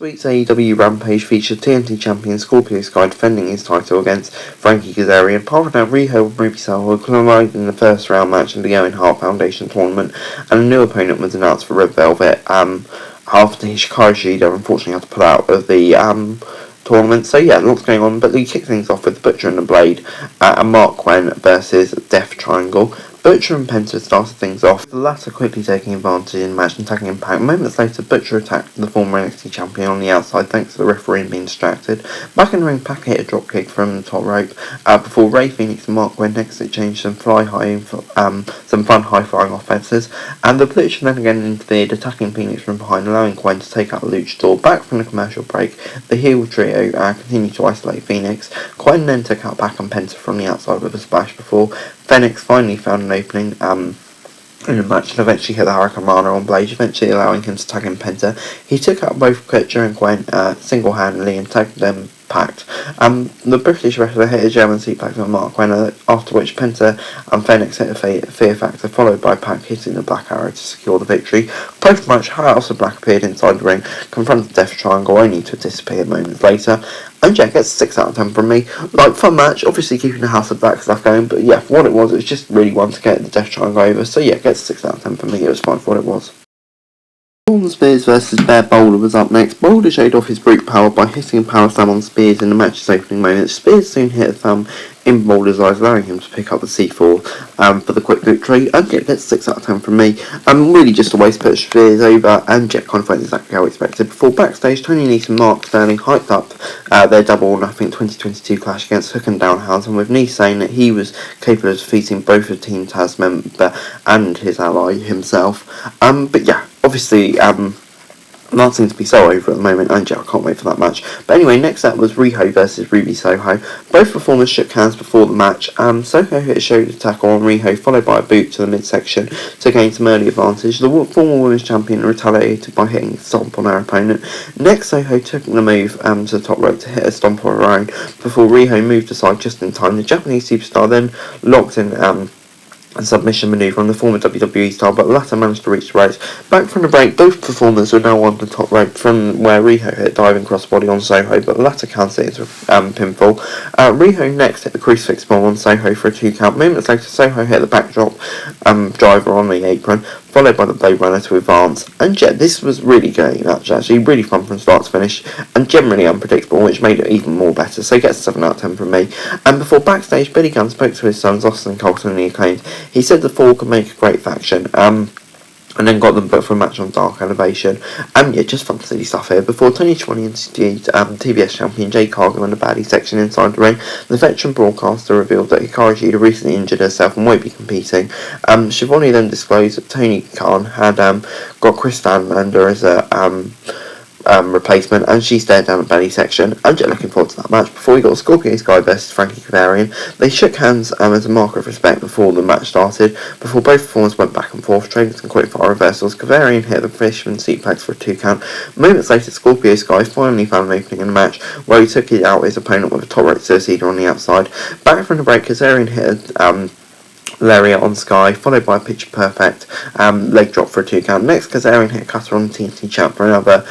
week's AEW Rampage featured TNT champion Scorpio defending his title against Frankie, Cavarian, partnered out Rehab and Soho, collided in the first round match in the Owen Hart Foundation tournament, and a new opponent was announced for Red Velvet after Hikaru Shida unfortunately had to pull out of the tournament. So yeah, lots going on, but we kick things off with Butcher and the Blade and Mark Quinn versus Death Triangle. Butcher and Penta started things off, the latter quickly taking advantage in the match and tagging Impact. Moments later, Butcher attacked the former NXT champion on the outside thanks to the referee being distracted. Back in the ring, Pac hit a dropkick from the top rope before Ray Phoenix and Mark Quinn next exchanged some fun high-flying offenses, and the Butcher then again interfered, attacking Phoenix from behind, allowing Quinn to take out the luchador. Back from the commercial break, the heel trio continued to isolate Phoenix. Quinn then took out Pac and Penta from the outside with a splash before Phoenix finally found an opening in the match and eventually hit the Hurricane Rana on Blade, eventually allowing him to tag in Penta. He took out both Butcher and Quinn single-handedly and tagged them packed. The British wrestler hit a German suplex on Mark Quinn, after which Penta and Phoenix hit a Fear Factor, followed by Pac hitting the Black Arrow to secure the victory. Post-match, House of Black appeared inside the ring, confronted the Death Triangle, only to disappear moments later. And yeah, gets 6 out of 10 from me. Like, fun match, obviously keeping the House of Black stuff going, but yeah, for what it was just really one to get the Death Triangle over. So yeah, gets 6 out of 10 from me. It was fine for what it was. Spears versus Bear Boulder was up next. Boulder showed off his brute power by hitting a power slam on Spears in the match's opening moments. Spears soon hit a thumb in Boulder's eyes, allowing him to pick up the C4 for the quick victory. And Jet gets 6 out of 10 from me. Really just a way to put Spears over, and Jet kind of went exactly how expected. Before backstage, Tony Nese and Mark Sterling hyped up their Double or Nothing 2022 clash against Hook and Downhouse, and with Nese saying that he was capable of defeating both the Team Taz member and his ally himself. But yeah, obviously, that seems to be so over at the moment, and yeah, I can't wait for that match. But anyway, next up was Riho versus Ruby Soho. Both performers shook hands before the match. Soho hit a shoulder tackle on Riho, followed by a boot to the midsection to gain some early advantage. The former women's champion retaliated by hitting a stomp on her opponent. Next, Soho took the move to the top rope to hit a stomp of her own, before Riho moved aside just in time. The Japanese superstar then locked in a submission manoeuvre on the former WWE star, but the latter managed to reach the ropes. Back from the break, both performers were now on the top rope from where Riho hit a diving crossbody on Soho, but the latter counted it into pinfall. Riho next hit the crucifix bomb on Soho for a 2 count. Moments later, Soho hit the backdrop driver on the apron, followed by the Blade Runner to advance. And yeah, this was really great match, actually, really fun from start to finish, and generally unpredictable, which made it even more better. So he gets 7 out of 10 from me. And before backstage, Billy Gunn spoke to his sons, Austin and Colton, and the Acclaimed. He said the four could make a great faction, and then got them booked for a match on Dark Elevation. Yeah, just fun silly stuff here. Before Tony Schiavone interviewed TBS champion Jay Cargill in the baddie section inside the ring, the veteran broadcaster revealed that Hikaru Shida recently injured herself and won't be competing. Schiavone then disclosed that Tony Khan had got Chris Stanlander as a replacement, and she stared down the belly section. I'm just looking forward to that match. Before we got Scorpio versus Frankie Cavarian, they shook hands as a marker of respect before the match started. Before both performers went back and forth, trading some quick fire reversals, Cavarian hit the fisherman suplex for a 2 count. Moments later, Scorpio finally found an opening in the match, where he took out his opponent with a top rope suicide on the outside. Back from the break, Cavarian hit a lariat on Sky, followed by a picture perfect leg drop for a 2 count. Next, Kazarian hit a cutter on the TNT champ for another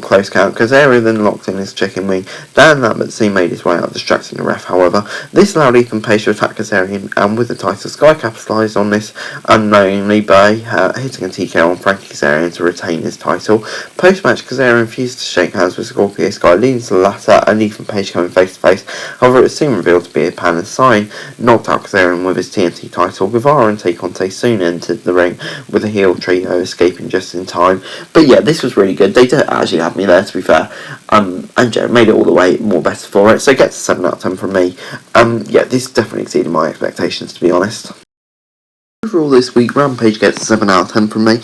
close count. Kazarian then locked in his chicken wing. Dan Lambertson made his way out, distracting the ref, however. This allowed Ethan Page to attack Kazarian, and with the title, Sky capitalised on this unknowingly by hitting a TKO on Frankie Kazarian to retain his title. Post-match, Kazarian refused to shake hands with Scorpio Sky, leading to the latter and Ethan Page coming face to face. However, it was soon revealed to be a pan, and Sign knocked out Kazarian with his TNT title. Guevara and Tay Conte soon entered the ring, with the heel trio escaping just in time. But yeah, this was really good. They did actually have me there, to be fair, and made it all the way more better for it, so it gets a 7 out of 10 from me. Yeah, this definitely exceeded my expectations, to be honest. Overall this week, Rampage gets a 7 out of 10 from me.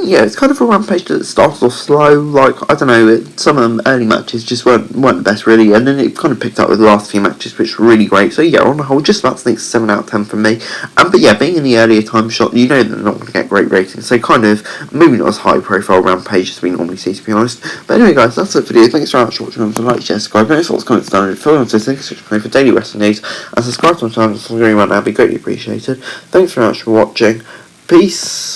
Yeah, it's kind of a Rampage that started off slow. Like, I don't know, some of them early matches just weren't the best, really, and then it kind of picked up with the last few matches, which were really great. So yeah, on the whole, just about to think 7 out of 10 from me. But yeah, being in the earlier time shot, you know that they're not going to get great ratings, so kind of maybe not as high profile Rampage as we normally see, to be honest. But anyway, guys, that's it for the video. Thanks very much for watching. Remember to like, share, subscribe, any thoughts, comments down in the film, so thanks for daily wrestling news, and subscribe to my channel if you're right now, it'd be greatly appreciated. Thanks very much for watching. Peace.